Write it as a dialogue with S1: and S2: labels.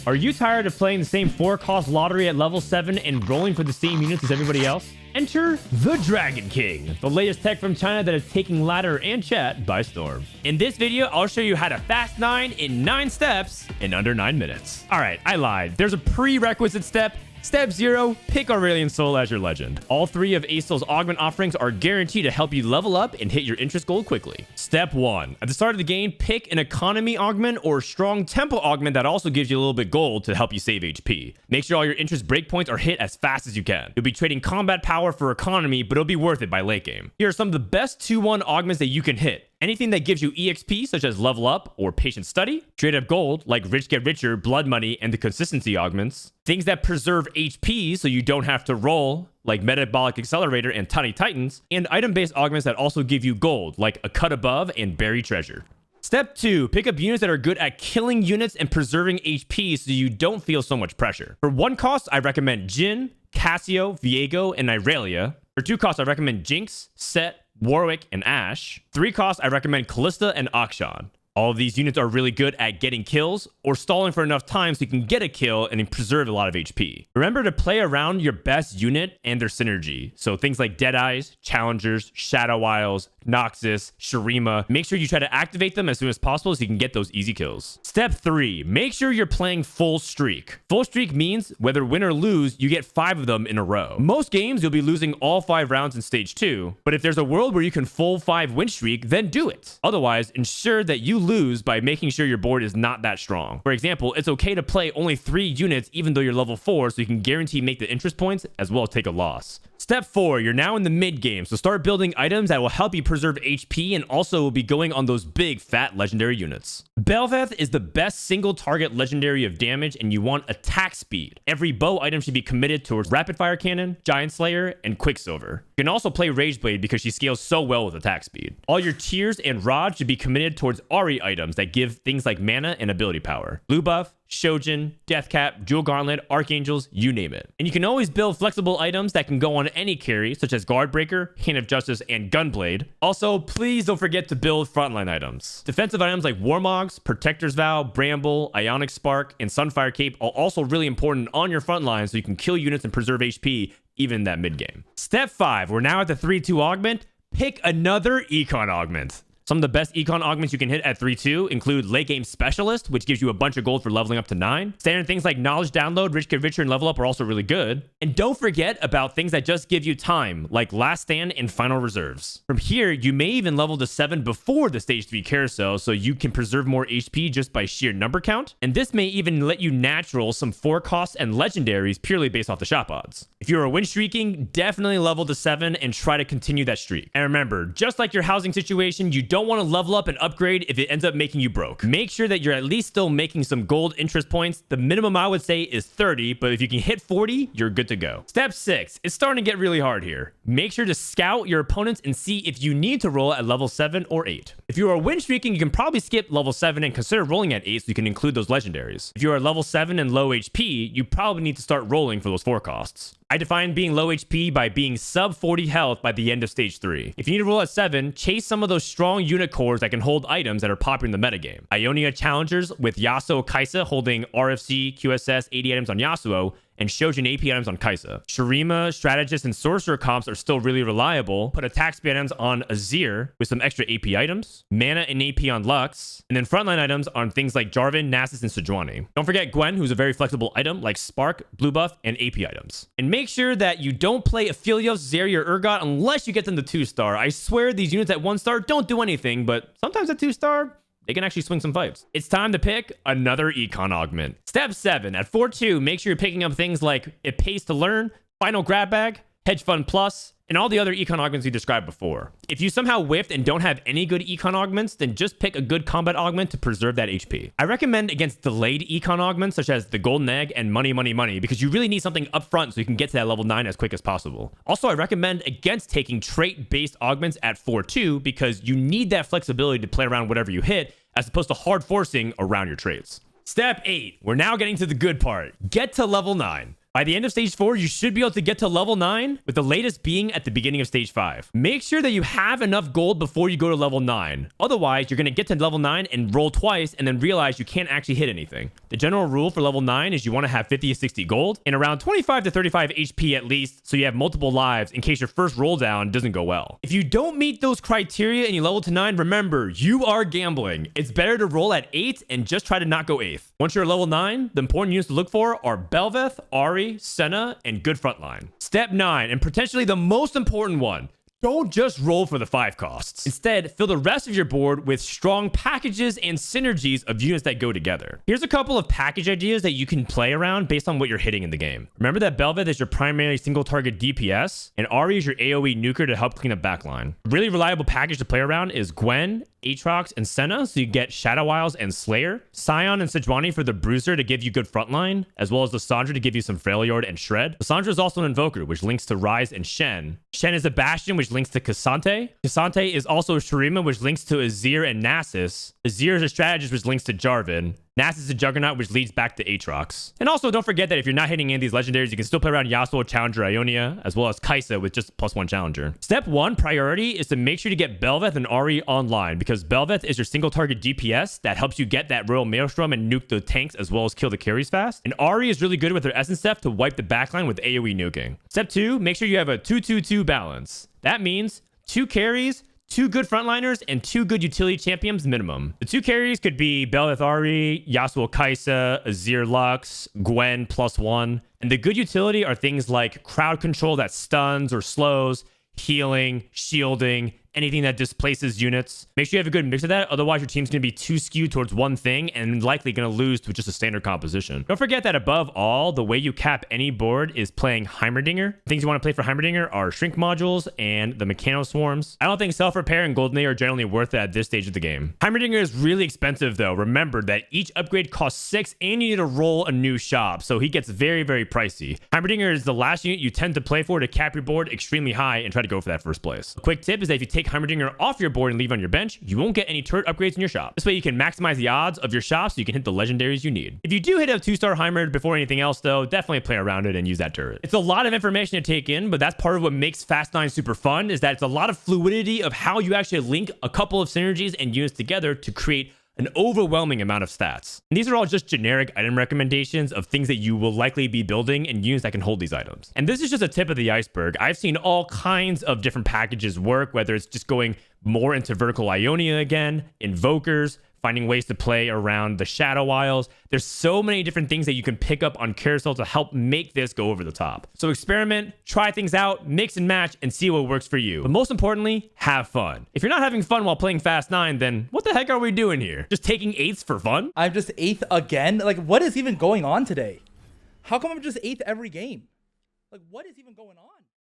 S1: Are you tired of playing the same 4-cost lottery at level 7 and rolling for the same units as everybody else? Enter the Dragon King, the latest tech from China that is taking ladder and chat by storm. In this video, I'll show you how to fast 9 in 9 steps in under 9 minutes. All right, I lied. There's a prerequisite step. Step 0, pick Aurelian Soul as your legend. All 3 of Asol's augment offerings are guaranteed to help you level up and hit your interest goal quickly. Step 1, at the start of the game, pick an economy augment or strong tempo augment that also gives you a little bit gold to help you save HP. Make sure all your interest breakpoints are hit as fast as you can. You'll be trading combat power for economy, but it'll be worth it by late game. Here are some of the best 2-1 augments that you can hit. Anything that gives you EXP, such as Level Up or Patient Study. Trade up gold, like Rich Get Richer, Blood Money, and the Consistency augments. Things that preserve HP, so you don't have to roll, like Metabolic Accelerator and Tiny Titans. And item-based augments that also give you gold, like a Cut Above and Buried Treasure. Step 2, pick up units that are good at killing units and preserving HP so you don't feel so much pressure. For 1 cost, I recommend Jin, Cassio, Viego, and Irelia. For 2 costs, I recommend Jinx, Set, Warwick, and Ashe. 3 costs, I recommend Callista and Akshan. All of these units are really good at getting kills or stalling for enough time so you can get a kill and preserve a lot of HP. Remember to play around your best unit and their synergy. So things like Deadeyes, Challengers, Shadow Isles, Noxus, Shurima. Make sure you try to activate them as soon as possible so you can get those easy kills. Step 3, make sure you're playing full streak. Full streak means whether win or lose, you get 5 of them in a row. Most games, you'll be losing all 5 rounds in stage 2, but if there's a world where you can full 5 win streak, then do it. Otherwise, ensure that you lose by making sure your board is not that strong. For example, it's okay to play only 3 units even though you're level 4 so you can guarantee make the interest points as well as take a loss. Step 4, you're now in the mid game, so start building items that will help you preserve HP and also will be going on those big fat legendary units. Bel'Veth is the best single target legendary of damage and you want attack speed. Every bow item should be committed towards Rapid Fire Cannon, Giant Slayer, and Quicksilver. You can also play Rageblade because she scales so well with attack speed. All your tiers and rods should be committed towards Ahri items that give things like mana and ability power. Blue buff, Shojin, Deathcap, Jewel Gauntlet, Archangels, you name it. And you can always build flexible items that can go on any carry, such as Guardbreaker, Hand of Justice, and Gunblade. Also, please don't forget to build frontline items. Defensive items like Warmogs, Protector's Vow, Bramble, Ionic Spark, and Sunfire Cape are also really important on your front line so you can kill units and preserve HP even in that mid game. Step 5, we're now at the 3-2 augment. Pick another Econ augment. Some of the best Econ augments you can hit at 3-2 include Late Game Specialist, which gives you a bunch of gold for leveling up to 9. Standard things like Knowledge Download, Rich Get Richer, and Level Up are also really good. And don't forget about things that just give you time, like Last Stand and Final Reserves. From here, you may even level to 7 before the Stage 3 Carousel, so you can preserve more HP just by sheer number count. And this may even let you natural some 4 costs and legendaries purely based off the shop odds. If you're a win streaking, definitely level to 7 and try to continue that streak. And remember, just like your housing situation, you don't want to level up and upgrade if it ends up making you broke. Make sure that you're at least still making some gold interest points. The minimum I would say is 30, but if you can hit 40, you're good to go. Step 6, it's starting to get really hard here. Make sure to scout your opponents and see if you need to roll at level 7 or 8. If you are win streaking, you can probably skip level 7 and consider rolling at 8 so you can include those legendaries. If you are level 7 and low HP, you probably need to start rolling for those 4 costs. I define being low HP by being sub 40 health by the end of stage 3. If you need to roll at 7, chase some of those strong unit cores that can hold items that are popular in the metagame. Ionia Challengers with Yasuo Kaisa holding RFC, QSS, 80 items on Yasuo, and Shojin AP items on Kaisa. Shurima, Strategist, and Sorcerer comps are still really reliable. Put attack speed items on Azir with some extra AP items, mana and AP on Lux, and then frontline items on things like Jarvan, Nasus, and Sejuani. Don't forget Gwen, who's a very flexible item like Spark, Blue Buff, and AP items. And make sure that you don't play Aphelios, Zeri, or Urgot unless you get them to 2-star. I swear these units at 1-star don't do anything, but sometimes at 2-star, they can actually swing some fights. It's time to pick another Econ augment. Step 7, at 4-2, make sure you're picking up things like It Pays to Learn, Final Grab Bag, Hedge Fund Plus, and all the other Econ augments we described before. If you somehow whiffed and don't have any good Econ augments, then just pick a good combat augment to preserve that HP. I recommend against delayed Econ augments such as the Golden Egg and Money Money Money because you really need something up front so you can get to that level 9 as quick as possible. Also, I recommend against taking trait-based augments at 4-2 because you need that flexibility to play around whatever you hit as opposed to hard forcing around your traits. Step 8, we're now getting to the good part. Get to level 9. By the end of stage 4, you should be able to get to level 9, with the latest being at the beginning of stage 5. Make sure that you have enough gold before you go to level 9. Otherwise, you're going to get to level 9 and roll twice and then realize you can't actually hit anything. The general rule for level 9 is you want to have 50 to 60 gold and around 25 to 35 HP at least, so you have multiple lives in case your first roll down doesn't go well. If you don't meet those criteria and you level to 9, remember, you are gambling. It's better to roll at 8 and just try to not go 8th. Once you're at level 9, the important units to look for are Bel'Veth, Ahri, Senna, and good frontline. Step 9, and potentially the most important one, don't just roll for the 5 costs. Instead, fill the rest of your board with strong packages and synergies of units that go together. Here's a couple of package ideas that you can play around based on what you're hitting in the game. Remember that Bel'Veth is your primary single target DPS, and Ahri is your AoE nuker to help clean up backline. A really reliable package to play around is Gwen, Aatrox, and Senna, so you get Shadow Isles and Slayer. Sion and Sejuani for the Bruiser to give you good frontline, as well as Lissandra to give you some Freljord and Shred. Lissandra is also an Invoker, which links to Ryze and Shen. Shen is a Bastion, which links to Cassante. Cassante is also a Shurima, which links to Azir and Nasus. Azir is a Strategist, which links to Jarvan. Nasus is a Juggernaut, which leads back to Aatrox. And also, don't forget that if you're not hitting any of these legendaries, you can still play around Yasuo, Challenger, Ionia, as well as Kai'Sa with just +1 Challenger. Step 1 priority is to make sure to get Bel'Veth and Ahri online, because Bel'Veth is your single target DPS that helps you get that Royal Maelstrom and nuke the tanks as well as kill the carries fast. And Ahri is really good with her Essence Theft to wipe the backline with AoE nuking. Step 2, make sure you have a 2-2-2 balance. That means 2 carries, 2 good frontliners, and 2 good utility champions minimum. The 2 carries could be Bel'Veth Ahri, Yasuo Kai'Sa, Azir Lux, Gwen +1. And the good utility are things like crowd control that stuns or slows, healing, shielding, anything that displaces units. Make sure you have a good mix of that, otherwise your team's going to be too skewed towards one thing and likely going to lose to just a standard composition. Don't forget that above all, the way you cap any board is playing Heimerdinger. Things you want to play for Heimerdinger are Shrink Modules and the Mechano Swarms. I don't think Self-Repair and Golden A are generally worth it at this stage of the game. Heimerdinger is really expensive though. Remember that each upgrade costs 6 and you need to roll a new shop, so he gets very, very pricey. Heimerdinger is the last unit you tend to play for to cap your board extremely high and try to go for that first place. A quick tip is that if you take Heimerdinger off your board and leave on your bench, you won't get any turret upgrades in your shop. This way you can maximize the odds of your shop so you can hit the legendaries you need. If you do hit a 2-star Heimer before anything else though, definitely play around it and use that turret. It's a lot of information to take in, but that's part of what makes Fast 9 super fun, is that it's a lot of fluidity of how you actually link a couple of synergies and units together to create an overwhelming amount of stats. And these are all just generic item recommendations of things that you will likely be building and units that can hold these items. And this is just a tip of the iceberg. I've seen all kinds of different packages work, whether it's just going more into vertical Ionia again, invokers, finding ways to play around the Shadow Isles. There's so many different things that you can pick up on Carousel to help make this go over the top. So experiment, try things out, mix and match, and see what works for you. But most importantly, have fun. If you're not having fun while playing Fast 9, then what the heck are we doing here? Just taking 8ths for fun?
S2: I'm just 8th again? Like, what is even going on today? How come I'm just 8th every game? Like, what is even going on?